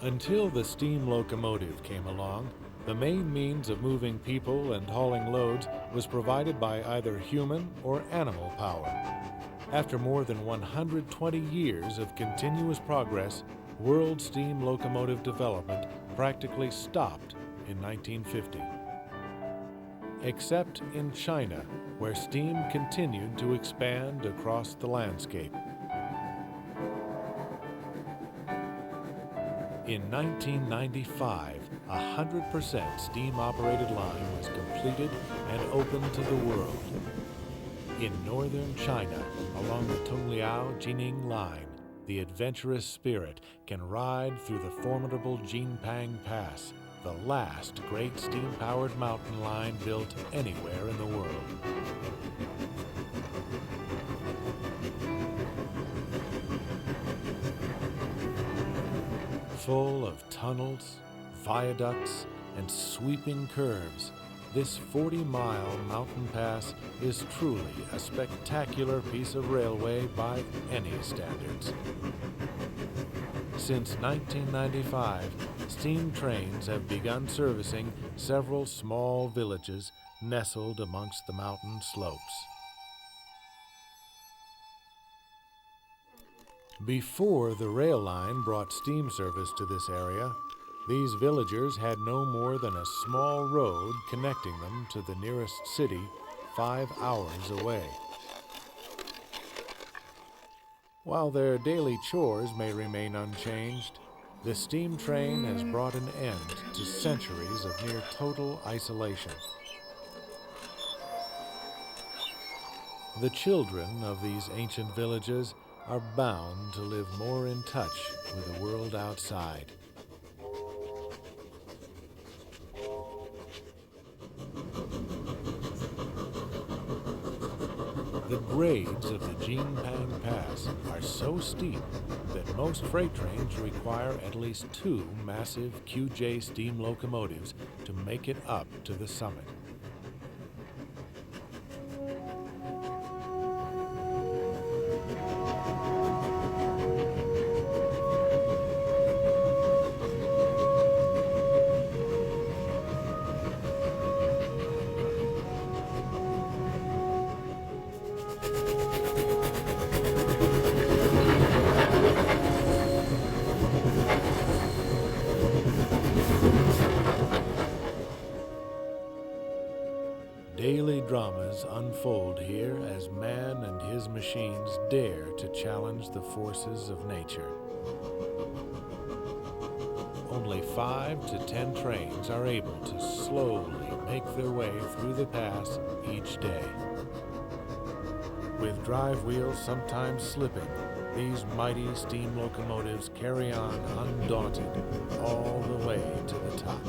Until the steam locomotive came along, the main means of moving people and hauling loads was provided by either human or animal power. After more than 120 years of continuous progress, world steam locomotive development practically stopped in 1950. Except in China, where steam continued to expand across the landscape. In 1995, a 100% steam-operated line was completed and opened to the world. In northern China, along the Tongliao-Jining line, the adventurous spirit can ride through the formidable Jinpang Pass, the last great steam-powered mountain line built anywhere in the world. Full of tunnels, viaducts, and sweeping curves, this 40-mile mountain pass is truly a spectacular piece of railway by any standards. Since 1995, steam trains have begun servicing several small villages nestled amongst the mountain slopes. Before the rail line brought steam service to this area, these villagers had no more than a small road connecting them to the nearest city 5 hours away. While their daily chores may remain unchanged, the steam train has brought an end to centuries of near total isolation. The children of these ancient villages are bound to live more in touch with the world outside. The grades of the Jinpang Pass are so steep that most freight trains require at least 2 massive QJ steam locomotives to make it up to the summit. Daily dramas unfold here as man and his machines dare to challenge the forces of nature. Only 5 to 10 trains are able to slowly make their way through the pass each day. With drive wheels sometimes slipping, these mighty steam locomotives carry on undaunted all the way to the top.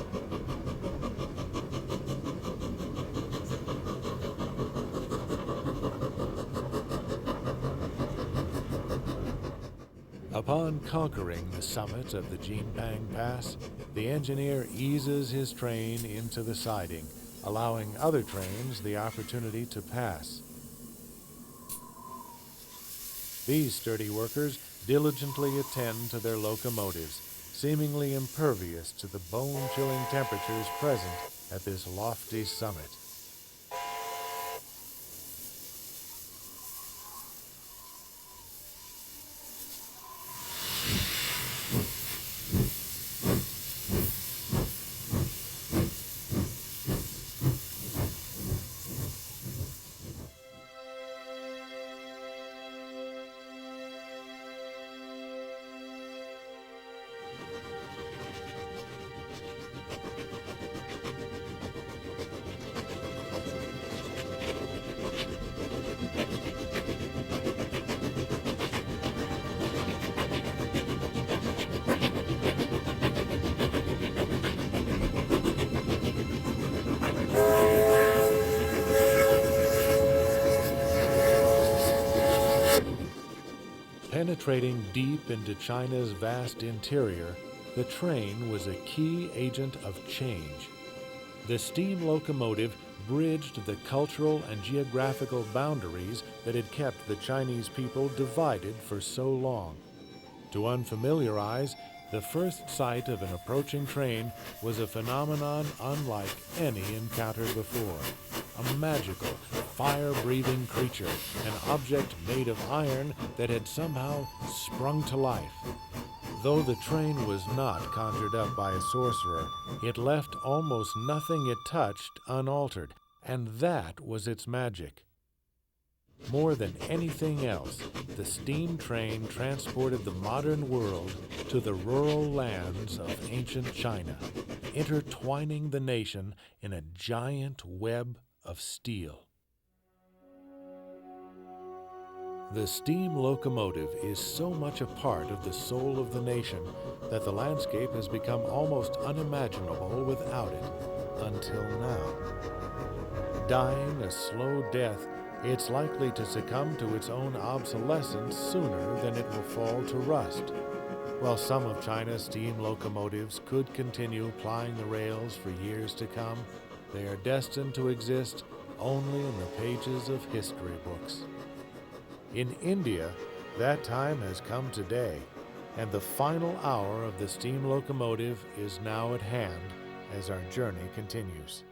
Upon conquering the summit of the Jinpang Pass, the engineer eases his train into the siding, allowing other trains the opportunity to pass. These sturdy workers diligently attend to their locomotives, seemingly impervious to the bone-chilling temperatures present at this lofty summit. Penetrating deep into China's vast interior, the train was a key agent of change. The steam locomotive bridged the cultural and geographical boundaries that had kept the Chinese people divided for so long. To unfamiliar eyes, The first sight of an approaching train was a phenomenon unlike any encountered before. A magical, fire-breathing creature, an object made of iron that had somehow sprung to life. Though the train was not conjured up by a sorcerer, it left almost nothing it touched unaltered, and that was its magic. More than anything else, the steam train transported the modern world to the rural lands of ancient China, intertwining the nation in a giant web of steel. The steam locomotive is so much a part of the soul of the nation that the landscape has become almost unimaginable without it, until now. Dying a slow death, it's likely to succumb to its own obsolescence sooner than it will fall to rust. While some of China's steam locomotives could continue plying the rails for years to come, they are destined to exist only in the pages of history books. In India, that time has come today, and the final hour of the steam locomotive is now at hand as our journey continues.